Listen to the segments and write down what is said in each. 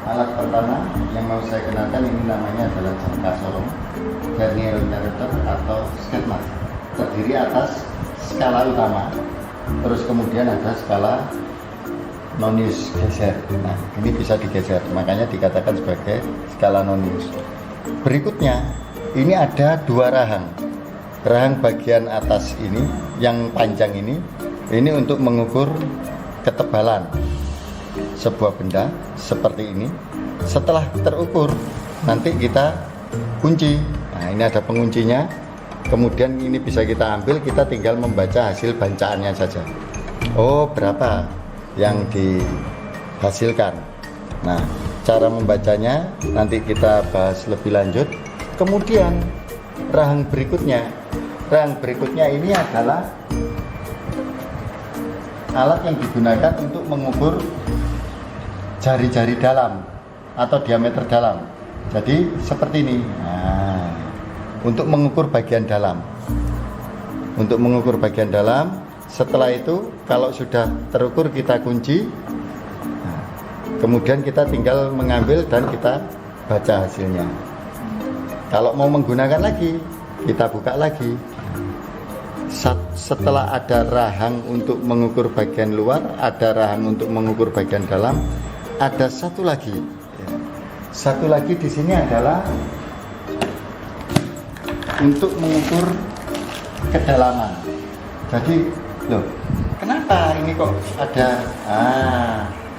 Alat pertama yang mau saya kenalkan ini namanya adalah jangka sorong vernier interrupter atau sketmat. Terdiri atas skala utama, terus kemudian ada skala nonius geser. Nah, ini bisa digeser, makanya dikatakan sebagai skala nonius. Berikutnya, ini ada dua rahang. Rahang bagian atas ini, yang panjang ini untuk mengukur ketebalan sebuah benda seperti ini. Setelah terukur, nanti kita kunci. Nah, ini ada penguncinya. Kemudian ini bisa kita ambil, kita tinggal membaca hasil bancaannya saja. Oh, berapa yang dihasilkan. Nah, cara membacanya nanti kita bahas lebih lanjut. Kemudian rahang berikutnya ini adalah alat yang digunakan untuk mengukur jari-jari dalam atau diameter dalam. Jadi seperti ini. Nah, untuk mengukur bagian dalam. Setelah itu kalau sudah terukur kita kunci. Nah, kemudian kita tinggal mengambil dan kita baca hasilnya. Kalau mau menggunakan lagi, kita buka lagi. Setelah ada rahang untuk mengukur bagian luar, ada rahang untuk mengukur bagian dalam, ada satu lagi. Satu lagi di sini adalah untuk mengukur kedalaman. Jadi, loh, kenapa ini kok ada?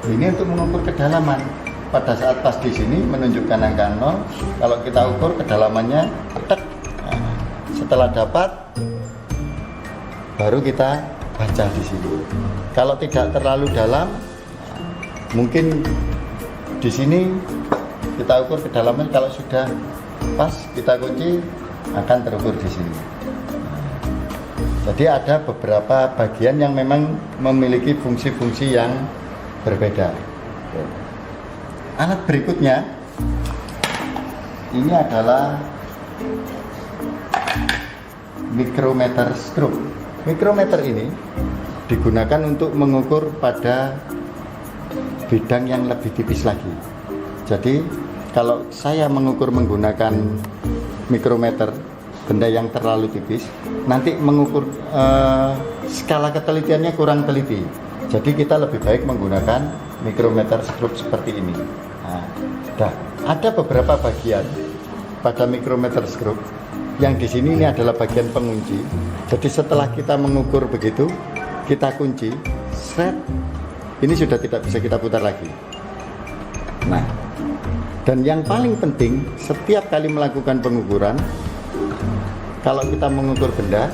Ini untuk mengukur kedalaman. Pada saat pas di sini menunjukkan angka 0, kalau kita ukur kedalamannya, tek. Setelah dapat, baru kita baca di sini. Kalau tidak terlalu dalam, mungkin di sini kita ukur kedalaman. Kalau sudah pas kita kunci, akan terukur di sini. Jadi ada beberapa bagian yang memang memiliki fungsi-fungsi yang berbeda. Alat berikutnya ini adalah micrometer skrup. Mikrometer ini digunakan untuk mengukur pada bidang yang lebih tipis lagi. Jadi kalau saya mengukur menggunakan mikrometer, benda yang terlalu tipis, nanti mengukur skala ketelitiannya kurang teliti. Jadi kita lebih baik menggunakan mikrometer skrup seperti ini. Nah, ada beberapa bagian pada mikrometer skrup. Yang di sini ini adalah bagian pengunci. Jadi setelah kita mengukur begitu, kita kunci, set, ini sudah tidak bisa kita putar lagi. Nah, dan yang paling penting, setiap kali melakukan pengukuran, kalau kita mengukur benda,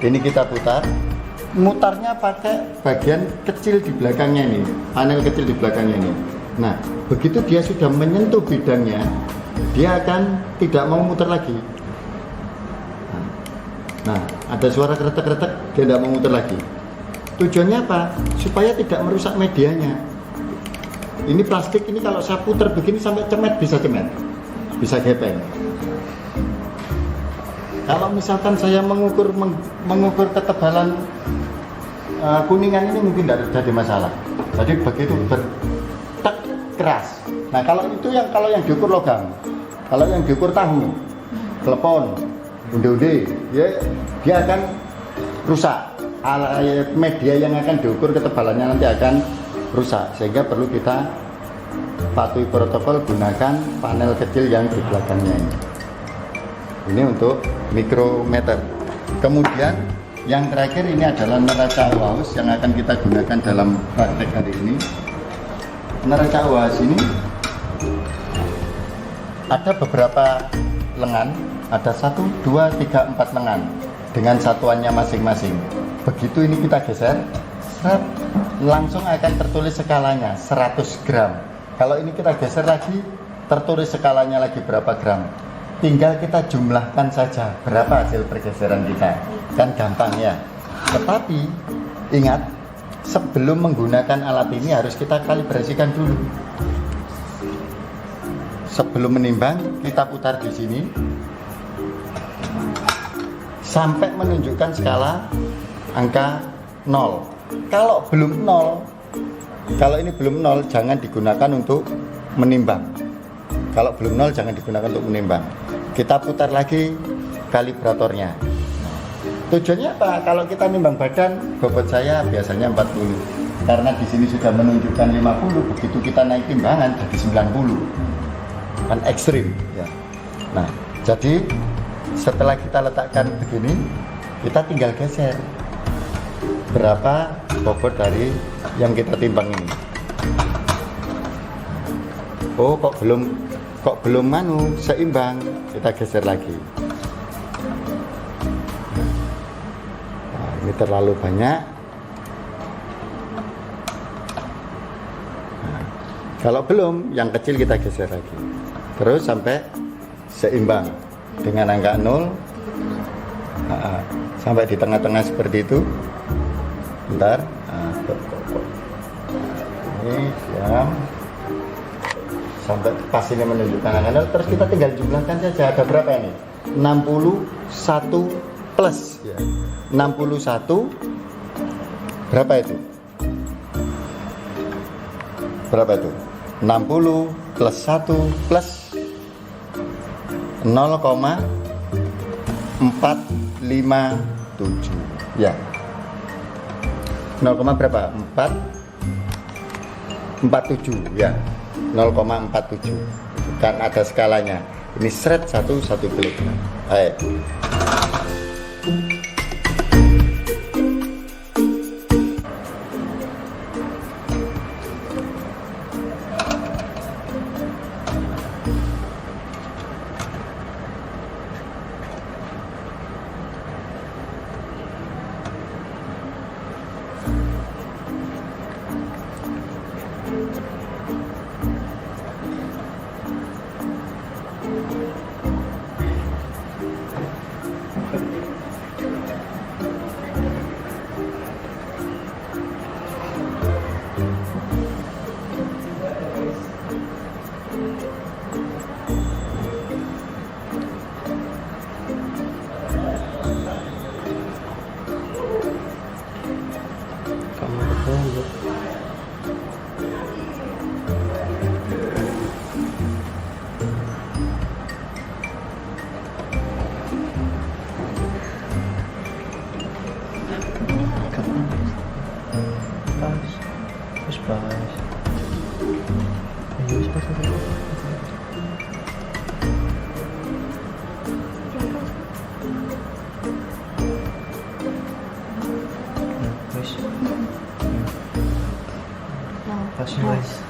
ini kita putar, mutarnya pakai bagian kecil di belakangnya ini, panel kecil di belakangnya ini. Nah, begitu dia sudah menyentuh bidangnya, dia akan tidak mau muter lagi. Nah, ada suara kretek-kretek, dia tidak mau muter lagi. Tujuannya apa? Supaya tidak merusak medianya. Ini plastik ini kalau saya putar begini sampai cemet, bisa gepeng. Kalau misalkan saya mengukur ketebalan kuningan ini mungkin tidak jadi masalah. Jadi begitu bertek keras. Nah, kalau yang diukur logam, kalau yang diukur tahu, telepon, unde-unde, dia akan rusak. Media yang akan diukur ketebalannya nanti akan rusak, sehingga perlu kita patuhi protokol, gunakan panel kecil yang di belakangnya ini. Ini untuk mikrometer. Kemudian yang terakhir ini adalah neraca uaus yang akan kita gunakan dalam praktek hari ini. Neraca uaus ini ada beberapa lengan, ada 1, 2, 3, 4 lengan dengan satuannya masing-masing. Begitu ini kita geser, langsung akan tertulis skalanya 100 gram. Kalau ini kita geser lagi, tertulis skalanya lagi berapa gram. Tinggal kita jumlahkan saja berapa hasil pergeseran kita, kan gampang ya. Tetapi ingat, sebelum menggunakan alat ini harus kita kalibrasikan dulu. Sebelum menimbang, kita putar di sini sampai menunjukkan skala angka 0. Kalau belum 0, kalau ini belum 0, jangan digunakan untuk menimbang. Kalau belum 0 jangan digunakan untuk menimbang. Kita putar lagi kalibratornya. Tujuannya apa? Kalau kita nimbang badan, bobot saya biasanya 40. Karena di sini sudah menunjukkan 50, begitu kita naik timbangan jadi 90. Kan ekstrim ya. Nah, jadi setelah kita letakkan begini, kita tinggal geser berapa bobot dari yang kita timbang ini. Oh, kok belum seimbang, kita geser lagi. Nah, ini terlalu banyak. Nah, kalau belum, yang kecil kita geser lagi terus sampai seimbang dengan angka 0. Sampai di tengah-tengah seperti itu. Bentar. Ini siap. Sampai pas ini menunjukkan angka 0, terus kita tinggal jumlahkan saja. Ada berapa ini? 61 plus ya. 61 berapa itu? Berapa itu? 60 plus 1 plus 0,457 ya. 0, berapa? 447 ya. 0,47 kan ada skalanya. Ini seret satu klik. Ayo.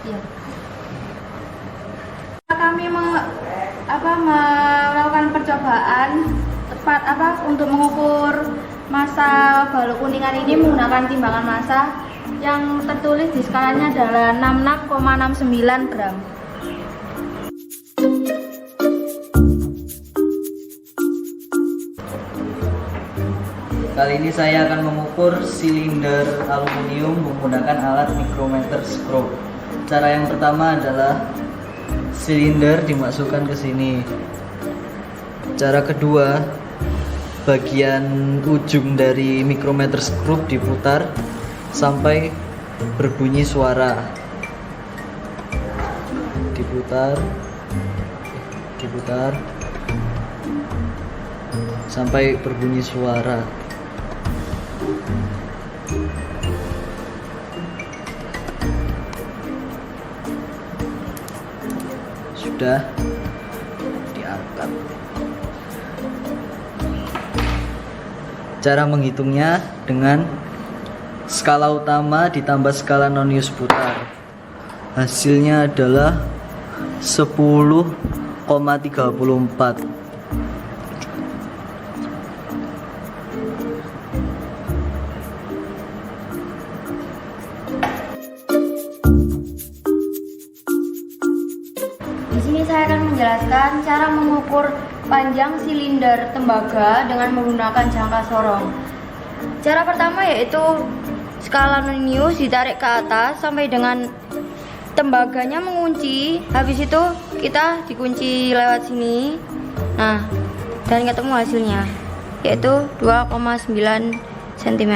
Iya. Kami melakukan percobaan untuk mengukur massa balok kuningan ini menggunakan timbangan massa yang tertulis di skalanya adalah 66,69 gram. Kali ini saya akan mengukur silinder aluminium menggunakan alat micrometer screw. Cara yang pertama adalah silinder dimasukkan ke sini. Cara kedua, bagian ujung dari micrometer screw diputar sampai berbunyi suara. Diputar sampai berbunyi suara. Sudah diangkat. Cara menghitungnya dengan skala utama ditambah skala non-use putar. Hasilnya adalah 10,34. Di sini saya akan menjelaskan cara mengukur panjang silinder tembaga dengan menggunakan jangka sorong. Cara pertama yaitu skala non-use ditarik ke atas sampai dengan tembaganya mengunci. Habis itu kita dikunci lewat sini. Nah, dan ketemu hasilnya yaitu 2,9 cm.